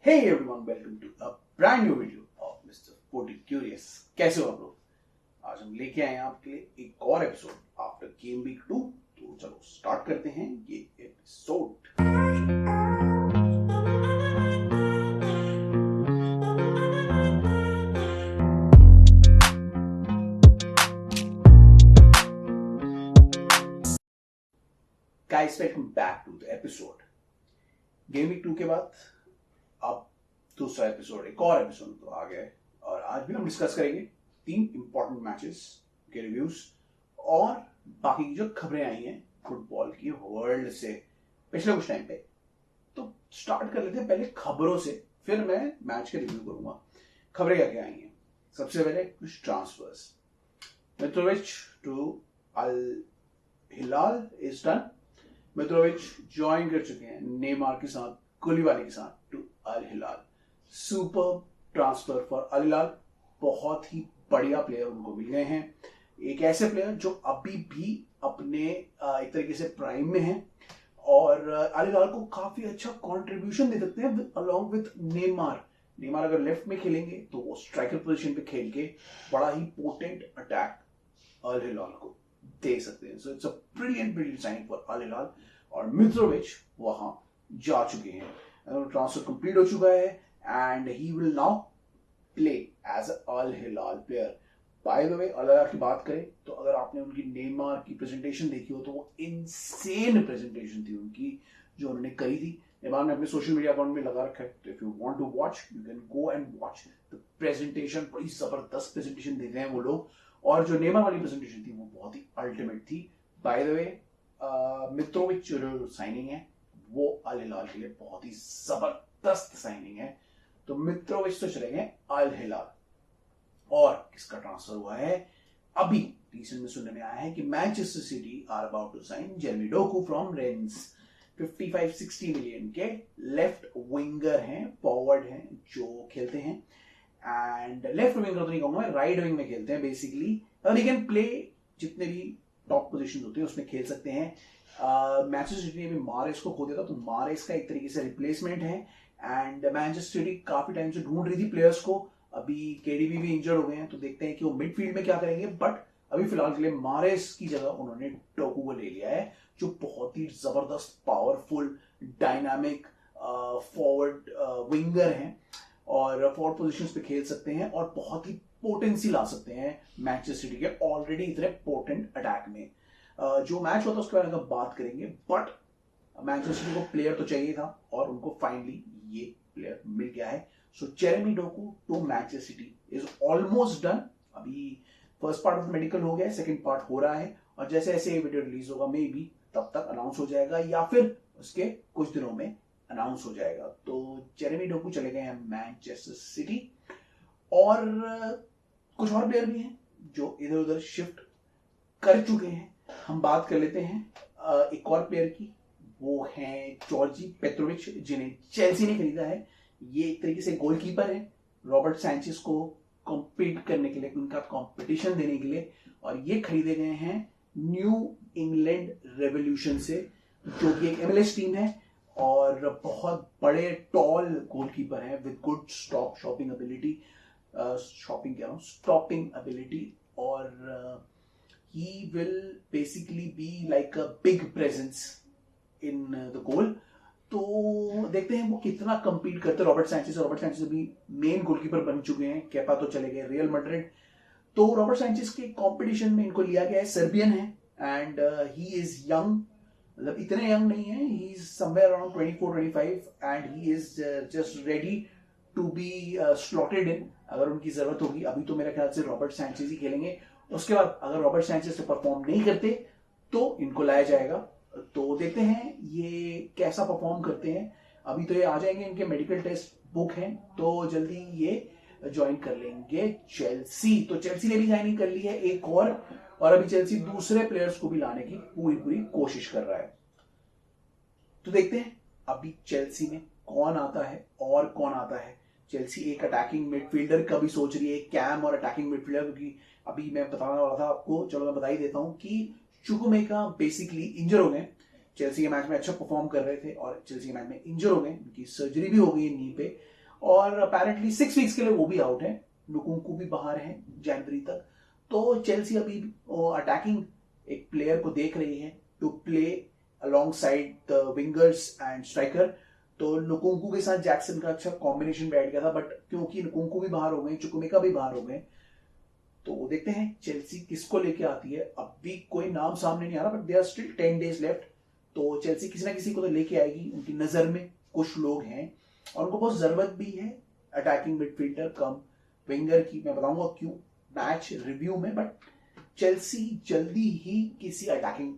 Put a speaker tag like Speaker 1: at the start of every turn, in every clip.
Speaker 1: Hey everyone, welcome to a brand new video of Mr. Forty Curious। कैसे हो आप लोग? आज हम लेके आए हैं आपके लिए एक और एपिसोड आफ्टर गेम वीक 2। तो चलो स्टार्ट करते हैं ये episode. Guys, welcome back to the episode. Game week 2 के बाद अब दूसरा एपिसोड, एक और एपिसोड तो आ गया है और आज भी हम डिस्कस करेंगे 3 इंपॉर्टेंट मैचेस के रिव्यूज और बाकी की जो खबरें आई हैं फुटबॉल की वर्ल्ड से पिछले कुछ टाइम पे। तो स्टार्ट कर लेते हैं पहले खबरों से, फिर मैं मैच के रिव्यू करूंगा। खबरें क्या क्या आई हैं? सबसे पहले कुछ transfers. Mitrovic to Al Hilal is done. Mitrovic join कर चुके हैं नेमार के साथ, कुलीबाली के साथ to Al Hilal. Super transfer for Al Hilal. बहुत ही बढ़िया प्लेयर उनको मिल गए हैं। एक ऐसे प्लेयर जो अभी भी अपने एक तरीके से प्राइम में है और अल हिलाल को काफी अच्छा कंट्रीब्यूशन दे सकते हैं अलॉन्ग विथ नेमार। नेमार अगर लेफ्ट में खेलेंगे तो वो स्ट्राइकर पोजीशन पे खेल के बड़ा ही पोटेंट अटैक अल हिलाल को दे सकते हैं। So it's a brilliant sign for Al Hilal और मित्रोविच वहां जा चुके हैं। ट्रांसफर कंप्लीट हो चुका है and he will now play as Al Hilal player. By the way, Al Hilal की बात करें तो अगर आपने उनकी नेमार की प्रेजेंटेशन देखी हो तो वो इनसेन प्रेजेंटेशन थी उनकी जो उन्होंने करी थी। नेमार ने अपने सोशल मीडिया अकाउंट में लगा रखा है, तो if you want to watch you can go and watch the presentation. बड़ी जबरदस्त प्रेजेंटेशन देते हैं वो लोग और जो नेमार वाली प्रेजेंटेशन थी वो बहुत ही अल्टीमेट थी। बाय द वे, मित्रोविच जो साइनिंग है वो अल हिलाल के लिए बहुत ही जबरदस्त साइनिंग है। तो मित्रोविच तो चले गए अल हिलाल। और किसका ट्रांसफर हुआ है? अभी रिसेंट में सुनने में आया है कि Manchester City are about to sign Jeremy Doku from Rennes. 55-60 million के लेफ्ट विंगर हैं, फॉरवर्ड हैं जो खेलते हैं एंड लेफ्ट विंगर तो नहीं कहूंगा मैं, राइट विंग में खेलते हैं बेसिकली। ही कैन प्ले जितने भी टॉप पोजीशन होते हैं उसमें खेल सकते हैं। मैनचेस्टर सिटी ने भी मारेस को खो दिया था, तो मारेस का एक तरीके से रिप्लेसमेंट है एंड मैनचेस्टर सिटी काफी टाइम से ढूंढ रही थी प्लेयर्स को। अभी केडीबी भी इंजर्ड हो गए हैं तो देखते हैं कि वो मिडफील्ड में क्या करेंगे, बट अभी फिलहाल के लिए मारेस की जगह उन्होंने डोकू को ले लिया है जो बहुत ही जबरदस्त पावरफुल डायनामिक फॉरवर्ड विंगर हैं और फॉरवर्ड पोजीशंस पे खेल सकते हैं और बहुत ही पोटेंसी ला सकते हैं मैनचेस्टर सिटी के ऑलरेडी इतने पोटेंट अटैक में। जो मैच होता है उसके बारे में बात करेंगे, बट मैनचेस्टर सिटी को प्लेयर तो चाहिए था और उनको फाइनली ये प्लेयर मिल गया है। So Jeremy Doku to Manchester City is almost done. अभी फर्स्ट पार्ट ऑफ मेडिकल हो गया है, सेकंड पार्ट हो रहा है और जैसे ऐसे ये वीडियो रिलीज होगा मे बी तब तक अनाउंस हो जाएगा या फिर उसके कुछ दिनों में अनाउंस हो जाएगा। तो जेरेमी डोकू चले गए हैं मैनचेस्टर सिटी और कुछ और प्लेयर भी हैं जो इधर उधर शिफ्ट कर चुके हैं। हम बात कर लेते हैं एक और प्लेयर की, वो है जॉर्जी पेट्रोविच जिन्हें चेल्सी ने खरीदा है। ये एक तरीके से गोलकीपर है रॉबर्ट सैंचेज को कॉम्पीट करने के लिए, उनका कंपटीशन देने के लिए, और ये खरीदे गए हैं न्यू इंग्लैंड रेवोल्यूशन से जो कि एक एमएलएस टीम है और बहुत बड़े टॉल गोलकीपर है विद गुड स्टॉपिंग एबिलिटी और he will basically be like a big presence in the goal। तो देखते हैं वो कितना compete करते हैं रॉबर्ट सैंचेज। रॉबर्ट सैंचेज अभी मेन गोलकीपर बन चुके हैं, केपा तो चले गए रियल मैड्रिड। तो रॉबर्ट सैंचेज के कंपटीशन में इनको लिया गया है। सर्बियन है एंड ही इज यंग, मतलब इतने यंग नहीं है, he is somewhere around 24-25 and he is just ready to be slotted in अगर उनकी जरूरत होगी। अभी तो मेरे ख्याल से रॉबर्ट सैंचेज ही खेलेंगे, उसके बाद अगर रॉबर्ट सैंचेज से परफॉर्म नहीं करते तो इनको लाया जाएगा। तो देखते हैं ये कैसा परफॉर्म करते हैं। अभी तो ये आ जाएंगे, इनके मेडिकल टेस्ट बुक हैं तो जल्दी ये ज्वाइन कर लेंगे चेल्सी। तो चेल्सी ने भी ज्वाइनिंग कर ली है एक और अभी चेल्सी दूसरे प्लेयर्स को भी लाने की पूरी कोशिश कर रहा है। तो देखते हैं अभी चेल्सी में कौन आता है और कौन आता है। चेल्सी एक अटैकिंग मिडफील्डर का भी सोच रही है, कैम और अटैकिंग मिडफील्डर, क्योंकि अभी मैं बताने वाला था आपको, चलो मैं बता ही देता हूं कि चुकुमेका बेसिकली इंजर हो गए। चेल्सी के मैच में अच्छा परफॉर्म कर रहे थे और चेल्सी के मैच में इंजर हो गए, उनकी सर्जरी भी हो गई है नी पे और अपेरेंटली 6 वीक्स के लिए वो भी आउट है। लुकुंकू भी बाहर है जनवरी तक। तो चेल्सी अभी अटैकिंग एक प्लेयर को देख रही है to play alongside the wingers and striker. तो लुकुंकू के साथ जैक्सन का अच्छा कॉम्बिनेशन बैठ गया था, बट क्योंकि लुकुंकू भी बाहर हो गए, चुकुमेका भी बाहर हो गए, तो देखते हैं चेल्सी किसको लेके आती है। अब भी कोई नाम सामने नहीं आ रहा, but they are still 10 days left. तो चेल्सी किसी ना किसी को तो लेके आएगी। उनकी नजर में कुछ लोग हैं और उनको बहुत जरूरत भी है अटैकिंग मिडफील्डर कम विंगर की। मैं बताऊंगा क्यों मैच रिव्यू में। बट चेल्सी जल्दी ही किसी अटैकिंग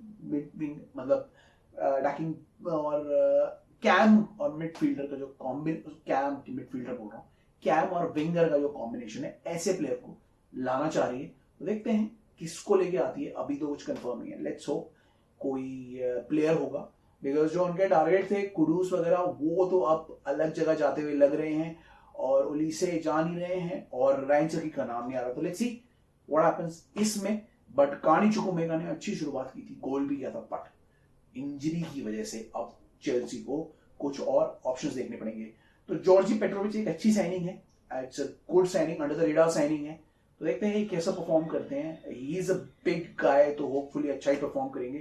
Speaker 1: मतलब अटैकिंग और कैम और मिडफील्डर का जो कैम की मिडफील्डर बोल रहा हूँ, कैम और विंगर का जो कॉम्बिनेशन है, ऐसे प्लेयर को लाना चाह रही है। तो देखते हैं किसको लेके आती है। अभी तो कुछ कंफर्म नहीं है। लेट्स होप कोई प्लेयर होगा, बिकॉज जो उनके टारगेट थे कुडूस वगैरह वो तो अब अलग जगह जाते हुए लग रहे हैं और ओलीसे जा नहीं रहे हैं और राइनचकी का नाम नहीं आ रहा। तो लेट्स सी व्हाट हैपेंस इसमें। बट कानी चुकुमेका ने अच्छी शुरुआत की थी, गोल भी किया था, बट इंजरी की वजह से अब चेल्सी को कुछ और ऑप्शंस देखने पड़ेंगे। तो जॉर्जी पेट्रोविच एक अच्छी साइनिंग है, it's a good signing, under the radar signing है। तो देखते हैं कैसा परफॉर्म करते हैं। He is a big guy, तो होपफुली अच्छा ही परफॉर्म करेंगे।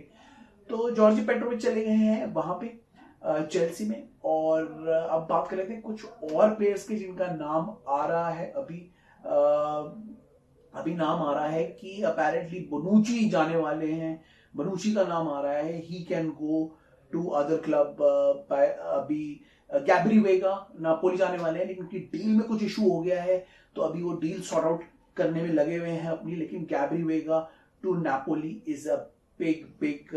Speaker 1: तो जॉर्जी पेट्रोविच चले गए हैं वहां पे चेल्सी में। और अब बात कर लेते हैं कुछ और प्लेयर्स के जिनका नाम आ रहा है अभी नाम आ रहा है कि अपेरेंटली बोनुची जाने वाले हैं। बोनुची का नाम आ रहा है, he can go to other club. अभी गैब्री वेगा नापोली जाने वाले हैं, लेकिन उनकी डील में कुछ इशू हो गया है, तो अभी वो डील सॉर्ट आउट करने में लगे हुए हैं अपनी। लेकिन Gabri Veiga to Napoli is a big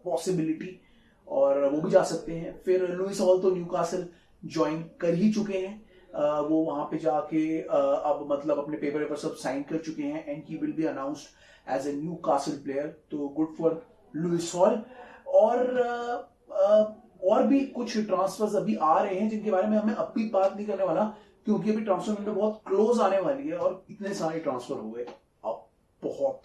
Speaker 1: possibility और वो भी जा सकते हैं। फिर लुइस हॉल तो न्यूकासल ज्वाइन कर ही चुके हैं। वो वहां पे जाके अब मतलब अपने पेपर सब साइन कर चुके हैं and he will be announced as a Newcastle player. तो गुड फॉर लुइस हॉल। और भी कुछ ट्रांसफर्स अभी आ रहे हैं जिनके बारे में हमें अभी बात नहीं करने वाला, क्योंकि अभी ट्रांसफर विंडो बहुत क्लोज आने वाली है और इतने सारे ट्रांसफर हो गए। अब बहुत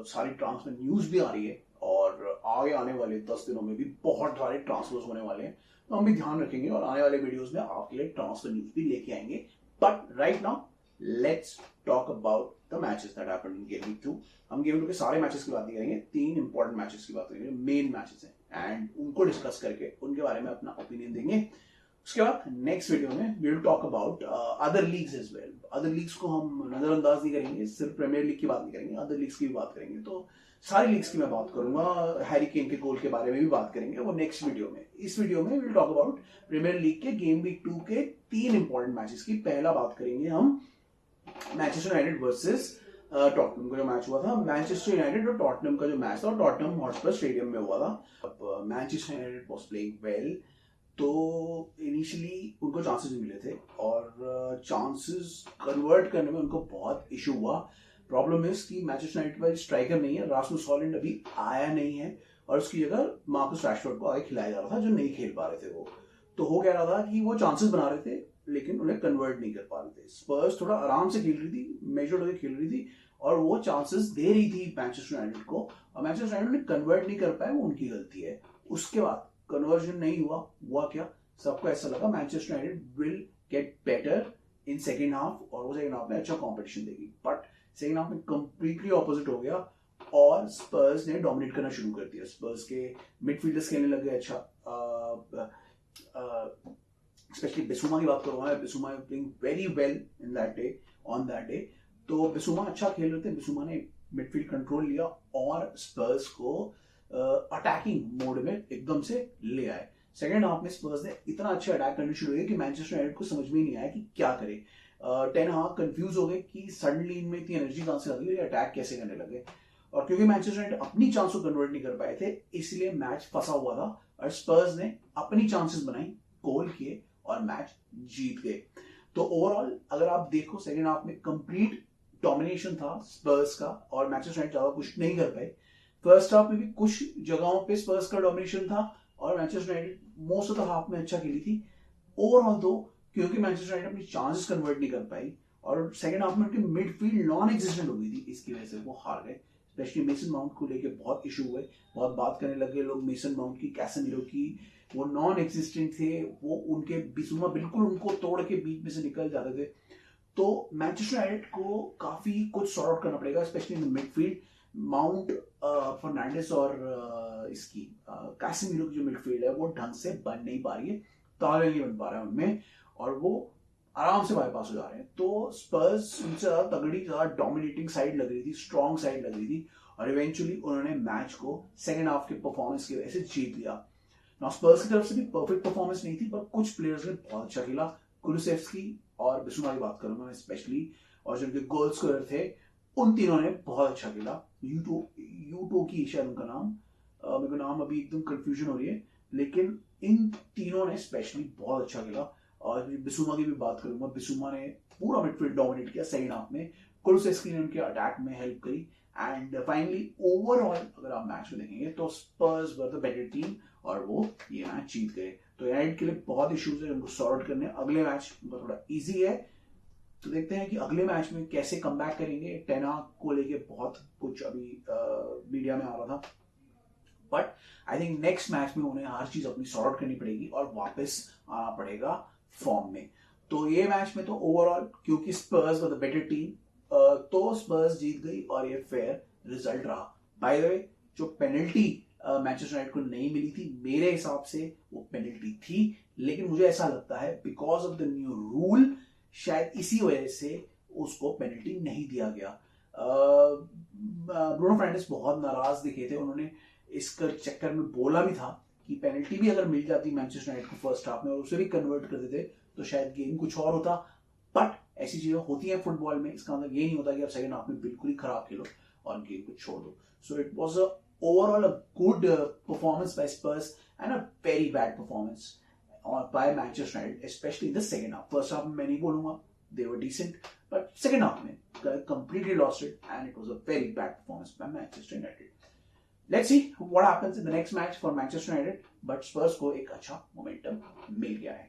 Speaker 1: सारी ट्रांसफर न्यूज भी आ रही है और आगे आने वाले 10 दिनों में भी बहुत सारे ट्रांसफर्स होने वाले हैं। तो हम भी ध्यान रखेंगे और आने वाले वीडियोस में आपके लिए ट्रांसफर न्यूज भी लेके आएंगे। But right now let's talk about the matches that happened in game week 2। हम गेम 2 के सारे मैचेस की बात नहीं करेंगे, 3 इंपॉर्टेंट मैचेस की बात करेंगे, मेन मैचेस हैं एंड उनको डिस्कस करके उनके बारे में अपना ओपिनियन देंगे। उसके बाद नेक्स्ट वीडियो में we will talk about other leagues as well. Other leagues को हम नजरअंदाज नहीं करेंगे, सिर्फ प्रीमियर लीग की बात नहीं करेंगे, अदर लीग्स की भी बात करेंगे। तो सारी लीग्स की मैं बात करूंगा। हैरी केन के गोल के बारे में भी बात करेंगे, वो नेक्स्ट वीडियो में। इस वीडियो में will talk about premier league के गेम वीक 2 के 3 इंपॉर्टेंट मैचेस की। पहला बात करेंगे हम मैनचेस्टर यूनाइटेड वर्सेस टॉटनहम का जो मैच हुआ था। मैनचेस्टर यूनाइटेड और टॉटनहम का जो मैच था, टॉटनहम हॉटस्पर स्टेडियम में हुआ था। अब Manchester United was playing well, तो इनिशियली उनको चांसेस मिले थे और चांसेस कन्वर्ट करने में उनको बहुत इशू हुआ। प्रॉब्लम इज कि मैनचेस्टर यूनाइटेड में स्ट्राइकर नहीं है, रास्मुस हॉलैंड अभी आया नहीं है और उसकी जगह मार्कस रैशफोर्ड को आगे खिलाया जा रहा था जो नहीं खेल पा रहे थे वो। तो हो कह रहा था कि वो चांसेस बना रहे थे लेकिन उन्हें कन्वर्ट नहीं कर पा रहे थे। स्पर्स थोड़ा आराम से खेल रही थी, मेजर्ड होकर खेल रही थी और वो चांसेस दे रही थी मैनचेस्टर यूनाइटेड को और मैनचेस्टर यूनाइटेड ने कन्वर्ट नहीं कर पाए, वो उनकी गलती है। उसके बाद कन्वर्जन नहीं हुआ क्या, सबको ऐसा लगा Manchester United will get better in second half और वो सेकेंड हाफ में अच्छा कॉम्पिटिशन देगी। बट सेकेंड हाफ में कंप्लीटली ऑपोजिट हो गया और स्पर्स ने डोमिनेट करना शुरू कर दिया। स्पर्स के मिडफील्डर्स खेलने लग गए अच्छा, स्पेशली बिसुमा की बात करूंगा। Bissouma playing very well in that day, on that day. तो बिसुमा अच्छा खेल रहे थे, बिसुमा ने मिडफील्ड कंट्रोल लिया और स्पर्स को अटैकिंग मोड में एकदम से ले आए। सेकेंड हाफ में स्पर्स ने इतना अच्छा अटैक करने शुरू किया कि मैनचेस्टर यूनाइटेड को समझ में नहीं आया कि क्या करे। टेन हाग कंफ्यूज हो गए कि सडनली इनमें इतनी एनर्जी कहां से आ गई और अटैक कैसे करने लगे। और क्योंकि मैनचेस्टर यूनाइटेड अपनी चांस को कन्वर्ट नहीं कर पाए थे, इसलिए मैच फंसा हुआ था और स्पर्स ने अपनी चांसेस बनाई, गोल किए और मैच जीत गए। तो ओवरऑल अगर आप देखो सेकेंड हाफ में कंप्लीट डोमिनेशन था स्पर्स का और मैनचेस्टर यूनाइटेड ज्यादा कुछ नहीं कर पाए। फर्स्ट हाफ में भी कुछ जगहों पे स्पर्स का डोमिनेशन था और Manchester United most of the half में अच्छा खेली थी। ओवरऑल दो क्योंकि मैनचेस्टर यूनाइटेड अपनी चांसेस कन्वर्ट नहीं कर पाई और सेकंड हाफ में उनकी मिडफील्ड नॉन एग्जिस्टेंट हो गई थी, इसकी वजह से वो हार गए। स्पेशली मेसन माउंट को लेके बहुत इशू हुए, बहुत बात करने लगे लोग मेसन माउंट की, कैसेमिरो की। वो नॉन एग्जिस्टेंट थे, वो उनके बिजुमा बिल्कुल उनको तोड़ के बीच में से निकल जाते थे। तो मैनचेस्टर यूनाइटेड को काफी कुछ सॉर्ट आउट करना पड़ेगा, specially in midfield. Mount, Fernandes और इसकी कैसेमिरो की जो मिडफील्ड है वो ढंग से बन नहीं पा रही है, तालमेल नहीं बन पा रहा है उनमें, और वो आराम से बाईपास हो जा रहे हैं। तो स्पर्स उनसे ज्यादा तगड़ी, ज्यादा डोमिनेटिंग साइड लग रही थी, स्ट्रॉन्ग साइड लग रही थी, और इवेंचुअली उन्होंने मैच को सेकेंड हाफ के परफॉर्मेंस की वजह से जीत लिया। ना स्पर्स की तरफ से भी परफेक्ट परफॉर्मेंस नहीं थी, पर कुछ प्लेयर्स ने बहुत अच्छा खेला। कुलुसेव्स्की और बिसुमा की बात करूंगा मैं स्पेशली, और जो उनके गोल स्कोरर थे उन तीनों ने बहुत अच्छा खेला। यूटो की शायद उनका नाम, मेरे को नाम अभी एकदम कंफ्यूजन हो रही है, लेकिन इन तीनों ने स्पेशली बहुत अच्छा खेला। और बिसुमा की भी बात करूंगा, बिसुमा ने पूरा मिडफील्ड डोमिनेट किया सेकंड हाफ में, कुलुसेव्स्की ने उनके अटैक में हेल्प करी, एंड फाइनली ओवरऑल अगर आप मैच में देखेंगे तो स्पर्स वर द बेटर टीम और वो ये मैच जीत गए। तो यूनाइटेड के लिए बहुत इश्यूज है, उनको सॉर्ट आउट करने। अगले मैच उनका थोड़ा इजी है, तो देखते हैं कि अगले मैच में कैसे कमबैक करेंगे। टेन हाग को लेके बहुत कुछ अभी मीडिया में आ रहा था, but I think next match में उन्हें हर चीज अपनी सॉर्ट आउट करनी पड़ेगी और वापस आना पड़ेगा फॉर्म में। तो ये मैच में तो ओवरऑल क्योंकि स्पर्स वर द बेटर टीम, तो स्पर्स जीत गई और ये फेयर रिजल्ट रहा। बाय द वे, जो पेनल्टी मैनचेस्टर यूनाइटेड को नहीं मिली थी, मेरे हिसाब से वो पेनल्टी थी, लेकिन मुझे ऐसा लगता है because of the new rule शायद इसी वजह से उसको पेनल्टी नहीं दिया गया। ब्रूनो फर्नांडिस बहुत नाराज दिखे थे, उन्होंने इस चक्कर में बोला भी था कि पेनल्टी भी अगर मिल जाती मैनचेस्टर यूनाइटेड को फर्स्ट हाफ में और उसे भी कन्वर्ट कर देते तो शायद गेम कुछ और होता। बट ऐसी चीजें होती हैं फुटबॉल में, इसका मतलब ये नहीं होता कि आप सेकंड हाफ में बिल्कुल ही खराब खेलो और गेम को छोड़ दो। So it was overall a good performance by Spurs and a very bad performance by Manchester United, specially in the second half. First half में मैं नहीं बोलूंगा, दे वर डिसेंट, बट सेकंड हाफ में completely lost it and it was a very bad performance by Manchester United. Let's see what happens in the next match for Manchester United, but Spurs को एक अच्छा momentum मिल गया है।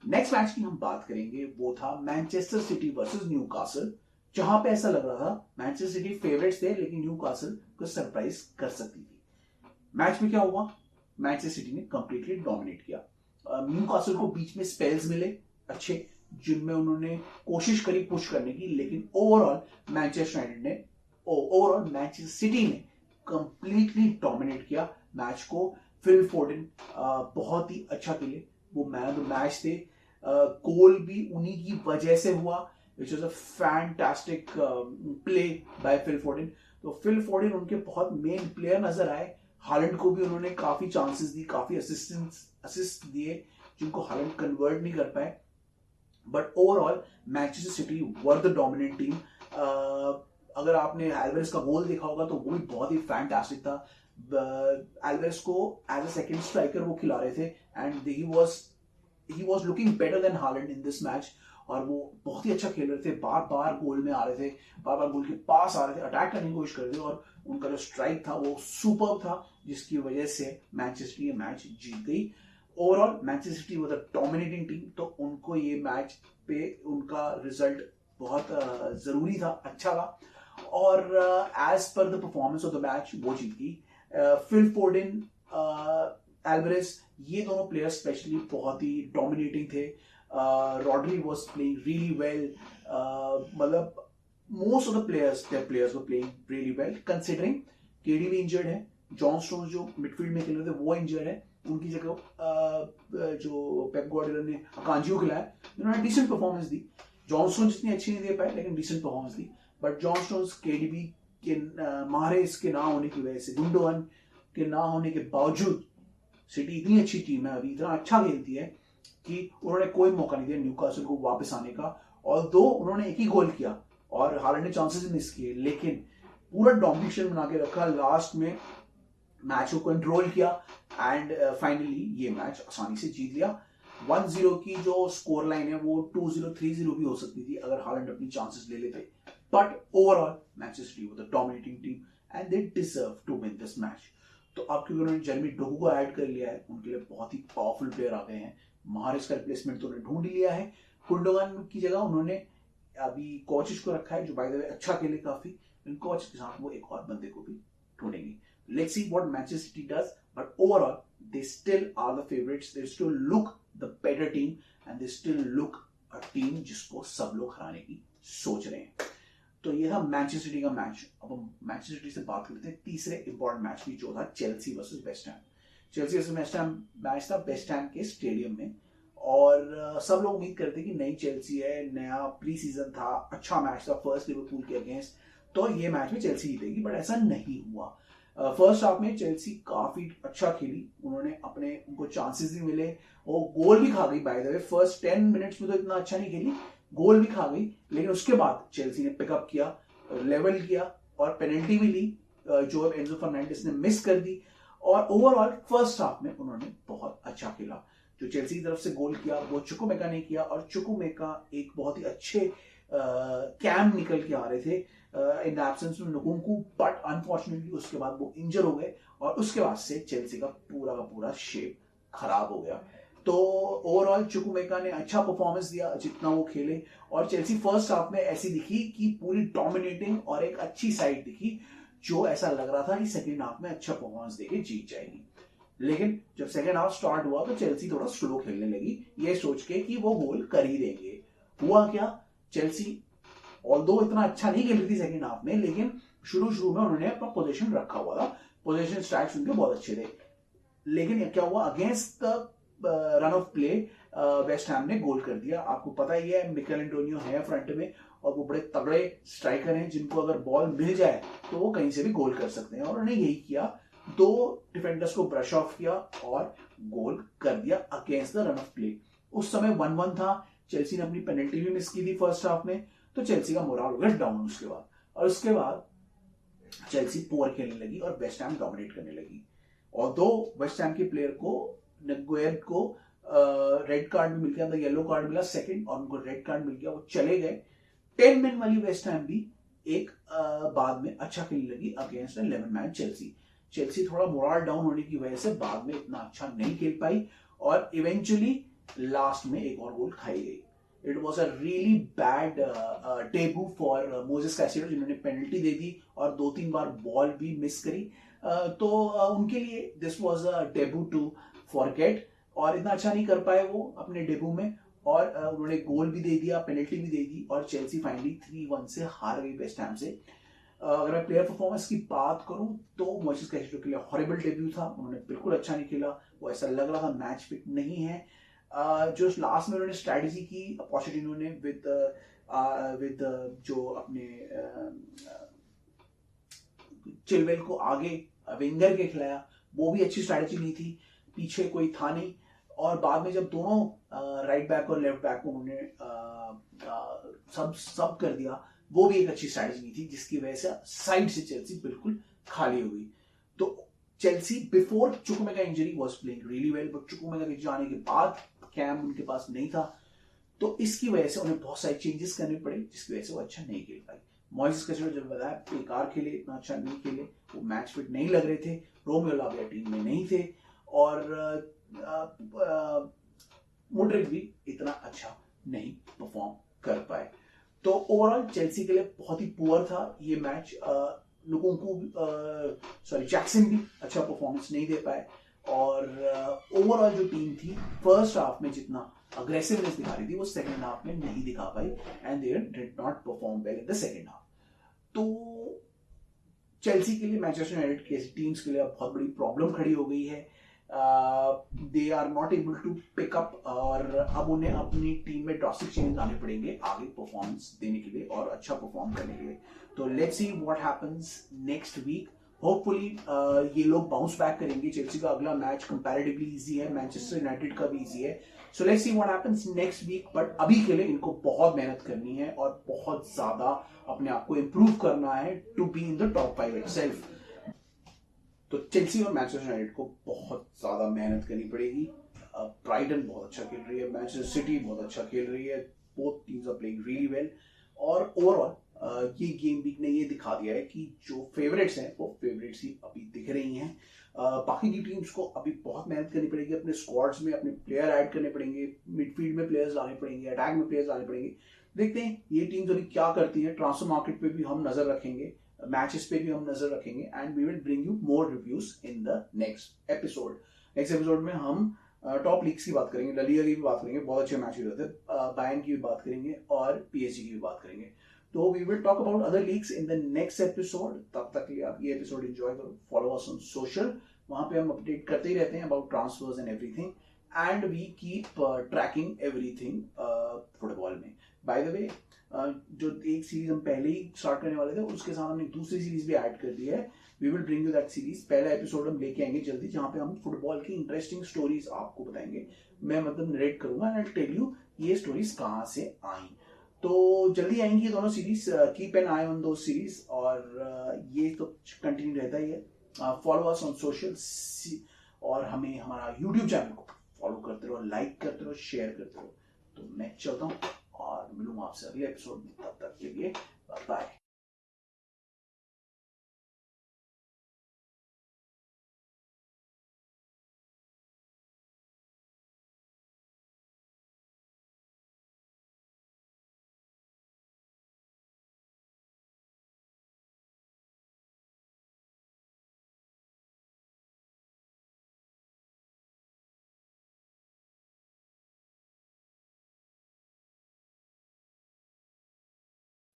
Speaker 1: Next match की हम बात करेंगे, वो था मैनचेस्टर सिटी वर्सेस न्यूकासल, जहां पे ऐसा लग रहा था मैनचेस्टर सिटी फेवरेट्स थे लेकिन न्यूकासल को सरप्राइज कर सकती थी। मैच में क्या हुआ, मैनचेस्टर सिटी ने कंप्लीटली डोमिनेट किया। न्यूकासल को बीच में स्पेल्स मिले अच्छे, जिनमें उन्होंने कोशिश करी पुश करने की, लेकिन ओवरऑल मैनचेस्टर सिटी ने कंप्लीटली डोमिनेट किया मैच को। फिल फोर्डन बहुत ही अच्छा खेले, वो मैन ऑफ द मैच थे। गोल भी उन्हीं की वजह से हुआ, which was a fantastic play by Phil Foden. तो फिल फोर्डन उनके बहुत मेन प्लेयर नजर आए। हालैंड को भी उन्होंने काफी चांसेस दी, काफी असिस्ट दिए, जिनको हालैंड कन्वर्ट नहीं कर पाए। But overall Manchester city were the dominant team. अगर आपने एल्वेरेस का गोल देखा होगा तो वो भी बहुत ही फैंटास्टिक था। एल्वेरेस को एज अ सेकंड स्ट्राइकर वो खिला रहे थे and he was looking better than Holland in this match, और वो बहुत ही अच्छा खेल रहे थे, बार बार गोल में आ रहे थे, बार बार गोल के पास आ रहे थे, अटैक करने की कोशिश कर रहे थे, और उनका जो स्ट्राइक था वो सुपर्ब था, जिसकी वजह से मैनचेस्टर ये मैच जीत गई। Overall Manchester City was a dominating team, तो उनको ये मैच पे उनका रिजल्ट बहुत जरूरी था, अच्छा था, और as per the performance of the match वो जीत गई। फिल फोर्डन, एल्वेरेस, ये दोनों प्लेयर्स स्पेशली बहुत ही डोमिनेटिंग थे। Rodri was playing really well, मतलब most of the players were playing really well, considering KD भी इंजर्ड है, जॉन स्टोन्स जो मिडफील्ड में खेल रहे थे वो इंजर्ड है, उनकी जगह जो पेप गार्डियोला ने अकांजियो खिलाया, उन्होंने डिसेंट परफॉर्मेंस दी। जॉन स्टोन्स जितनी अच्छी नहीं दे पाए लेकिन डिसेंट परफॉर्मेंस दी, बट जॉन स्टोन्स, केडीबी के माहरेज के ना होने की वजह से, गुंडोगन के ना होने के बावजूद सिटी इतनी अच्छी टीम है, अभी इतना अच्छा खेलती है कि उन्होंने कोई मौका नहीं दिया न्यूकासल को वापस आने का। और दो उन्होंने एक ही गोल किया और हालैंड ने चांसेस मिस किए, लेकिन पूरा डोमिनेशन बना के रखा, लास्ट में मैच को कंट्रोल किया एंड फाइनली ये मैच आसानी से जीत लिया। 1-0 की जो स्कोर लाइन है वो 2-0, 3-0 भी हो सकती थी अगर हालैंड अपनी चांसेस ले लेते, but overall Manchester City was the dominating team and they deserve to win this match. तो अब क्योंकि उन्होंने जेरेमी डोकू को ऐड कर लिया है, उनके लिए बहुत ही पावरफुल प्लेयर आ गए हैं। महारेस का रिप्लेसमेंट तो उन्होंने ढूंढ लिया है, गुंडोगन की जगह उन्होंने अभी कोचिस को रखा है, जो बाय द वे अच्छा खेले काफी, कोच के साथ वो एक और बंदे को भी ढूंढेंगे. Let's see what Manchester City does, but overall they still are the favourites. They still look the better team and they still look a team जिसको सब लोग हराने की सोच रहे हैं. तो ये था मैनचेस्टर सिटी का मैच. अब हम मैनचेस्टर सिटी से बात करते हैं तीसरे इंपॉर्टेंट मैच की, जो था Chelsea versus West Ham. Chelsea versus West Ham match था वेस्ट हैम के स्टेडियम में, और सब लोग उम्मीद करते कि नई चेल्सी है, नया प्री सीजन था, अच्छा मैच था फर्स्ट लिवरपूल के अगेंस्ट, तो ये मैच में चेल्सी जीतेगी. बट ऐसा नहीं हुआ. फर्स्ट हाफ में चेल्सी काफी अच्छा खेली, उन्होंने उनको चांसेस भी मिले और गोल भी खा गई. Bye the way first 10 minutes में तो इतना अच्छा नहीं खेली, गोल भी खा गई, लेकिन उसके बाद चेल्सी ने पिकअप किया, लेवल किया और पेनल्टी भी ली जो एंजो फर्नांडिस ने मिस कर दी. और ओवरऑल फर्स्ट हाफ में उन्होंने बहुत अच्छा खेला. जो चेल्सी की तरफ से गोल किया वो चुकुमेका ने किया, और चुकुमेका एक बहुत ही अच्छे कैम निकल के आ रहे थे in the absence of Nkunku, but unfortunately उसके बाद वो इंजर हो गए और उसके बाद से चेल्सी का पूरा शेप खराब हो गया. तो ओवरऑल चुकुमेका ने अच्छा परफॉर्मेंस दिया जितना वो खेले, और चेल्सी फर्स्ट हाफ में ऐसी दिखी कि पूरी डोमिनेटिंग और एक अच्छी साइड दिखी, जो ऐसा लग रहा था कि सेकेंड हाफ में अच्छा परफॉर्मेंस देके जीत जाएगी. लेकिन जब सेकेंड हाफ स्टार्ट हुआ तो चेल्सी थोड़ा स्लो खेलने लगी, ये सोच के कि वो गोल कर ही देंगे. हुआ क्या, चेल्सी ऑल्दो इतना अच्छा नहीं खेल रही थी सेकेंड हाफ में, लेकिन शुरू में उन्होंने अपना पोजीशन रखा हुआ था, पोजीशन स्ट्राइक्स उनके बहुत अच्छे थे. लेकिन क्या हुआ, against the run of play West Ham ने गोल कर दिया. आपको पता ही है मिकेल एंटोनियो है फ्रंट में, और वो बड़े तगड़े स्ट्राइकर हैं जिनको अगर बॉल मिल जाए तो वो कहीं से भी गोल कर सकते हैं, और उन्होंने यही किया. 2 डिफेंडर्स को ब्रश ऑफ किया और गोल कर दिया against the run of play. उस समय 1-1 था. चेल्सी ने अपनी पेनल्टी भी मिस की थी फर्स्ट हाफ में, तो चेल्सी का मोरल हो गया डाउन उसके बाद. और उसके बाद चेल्सी पुअर खेलने लगी और वेस्ट हैम डोमिनेट करने लगी. और दो वेस्ट हैम के प्लेयर को, नगुएर को रेड कार्ड भी मिल गया, येलो कार्ड मिला सेकंड, और उनको रेड कार्ड मिल गया, वो चले गए. 10 मैन वाली वेस्ट हैम भी एक बाद में अच्छा खेलने लगी अगेंस्ट 11 मैन चेल्सी. चेल्सी थोड़ा मोरल डाउन होने की वजह से बाद में इतना अच्छा नहीं खेल पाई, और इवेंचुअली लास्ट में एक और गोल खाई गई. It was a really bad debut for Moses Caicedo, जिन्होंने पेनल्टी दे दी और 2-3 बार बॉल भी मिस करी. तो उनके लिए this was a debut to forget, और इतना अच्छा नहीं कर पाए वो अपने डेब्यू में, और उन्होंने गोल भी दे दिया, पेनल्टी भी दे दी, और चेल्सी फाइनली 3-1 से हार गई वेस्ट हैम से. अगर मैं प्लेयर परफॉर्मेंस की बात करूं तो मोजेस कैसिडो के लिए हॉरिबल डेब्यू था. उन्होंने बिल्कुल अच्छा नहीं खेला, वो ऐसा लग रहा था मैच फिट नहीं है. जो लास्ट में उन्होंने स्ट्रैटेजी की पोचेटिनो ने विद जो अपने चिलवेल को आगे विंगर के खिलाया, वो भी अच्छी स्ट्रैटेजी नहीं थी. पीछे कोई था नहीं, और बाद में जब दोनों राइट बैक और लेफ्ट बैक को उन्होंने सब कर दिया, वो भी एक अच्छी स्ट्रैटेजी नहीं थी, जिसकी वजह से साइड से चेल्सी बिल्कुल खाली हो गई. तो Chelsea before Chukwuemeka injury was playing really well, but Chukwuemeka के जाने के बाद कैम उनके पास नहीं था, तो इसकी वजह से उन्हें बहुत सारे चेंजेस करने पड़े, जिसकी वजह से वो अच्छा नहीं खेल पाई. मोइसेस कैसिडो जब बताया बेकार खेले, इतना अच्छा नहीं खेले, वो मैच फिट नहीं लग रहे थे, रोमियो लाविया टीम में नहीं थे, और मोड्रिक भी इतना अच्छा नहीं परफॉर्म कर पाए. तो ओवरऑल चेल्सी के लिए बहुत ही पुअर था ये मैच. जैक्सन भी अच्छा परफॉर्मेंस नहीं दे पाए, और ओवरऑल जो टीम थी फर्स्ट हाफ में जितना अग्रेसिवनेस दिखा रही थी वो सेकंड हाफ में नहीं दिखा पाई, and they did not perform well in the second half. तो चेल्सी के लिए मैनचेस्टर यूनाइटेड के टीम्स के लिए बहुत बड़ी प्रॉब्लम खड़ी हो गई है. They are not able to pick up, और अब उन्हें अपनी टीम में ड्रास्टिक चेंज लाने पड़ेंगे आगे परफॉर्मेंस देने के लिए और अच्छा परफॉर्म करने के लिए. तो let's see what happens next week. Hopefully ये लोग बाउंस बैक करेंगे. चेल्सी का अगला मैच कंपैरेटिवली इजी है, मैनचेस्टर यूनाइटेड का भी इजी है. So let's see what happens next week. But अभी के लिए इनको बहुत मेहनत करनी है और बहुत ज्यादा अपने आप को इंप्रूव करना है to be in the top 5 itself. तो चेल्सी और मैनचेस्टर यूनाइटेड को बहुत ज्यादा मेहनत करनी पड़ेगी. ब्राइटन बहुत अच्छा खेल रही है, मैनचेस्टर सिटी बहुत अच्छा खेल रही है, both teams are playing really well. और ओवरऑल ये गेम वीक ने ये दिखा दिया है कि जो फेवरेट्स हैं वो फेवरेट्स ही अभी दिख रही हैं. बाकी की टीम्स को अभी बहुत मेहनत करनी पड़ेगी, अपने स्क्वाड्स में अपने प्लेयर ऐड करने पड़ेंगे, मिडफील्ड में प्लेयर्स लाने पड़ेंगे, अटैक में प्लेयर्स लाने पड़ेंगे. देखते हैं ये टीम्स अभी क्या करती हैं. ट्रांसफर मार्केट पे भी हम नजर रखेंगे मैचेस पे भी हम नजर रखेंगे and we will bring you more reviews in the next episode. Next episode में हम टॉप लीग्स की बात करेंगे, ला लीगा की भी बात करेंगे, बहुत अच्छे मैच हुए थे, बायर्न की भी बात करेंगे और पीएसजी की भी बात करेंगे। तो we will talk about other leagues in the next episode. तब तक के लिए आप ये एपिसोड एंजॉय करो, फॉलो अस ऑन सोशल, वहां पे हम अपडेट करते ही रहते हैं about transfers and everything and we keep tracking everything football में। बाय द वे, जो एक सीरीज हम पहले ही स्टार्ट करने वाले थे उसके साथ हमने दूसरी सीरीज भी ऐड कर दी है। We will bring you that series. पहला एपिसोड हम लेके आएंगे जल्दी, जहां पे हम फुटबॉल की इंटरेस्टिंग स्टोरीज आपको बताएंगे। मैं मतलब नरेट करूंगा एंड आई टेल यू ये स्टोरीज कहाँ से आई। तो जल्दी आएंगी दोनों series, keep an I on दो सीरीज। और ये तो कंटिन्यू रहता ही है। फॉलो अस ऑन सोशल और हमें हमारा यूट्यूब चैनल को फॉलो करते रहो, लाइक करते रहो, शेयर करते रहो। तो मैं चलता हूँ और मिलूंगा आपसे अगले एपिसोड में। तब तक के लिए बाय।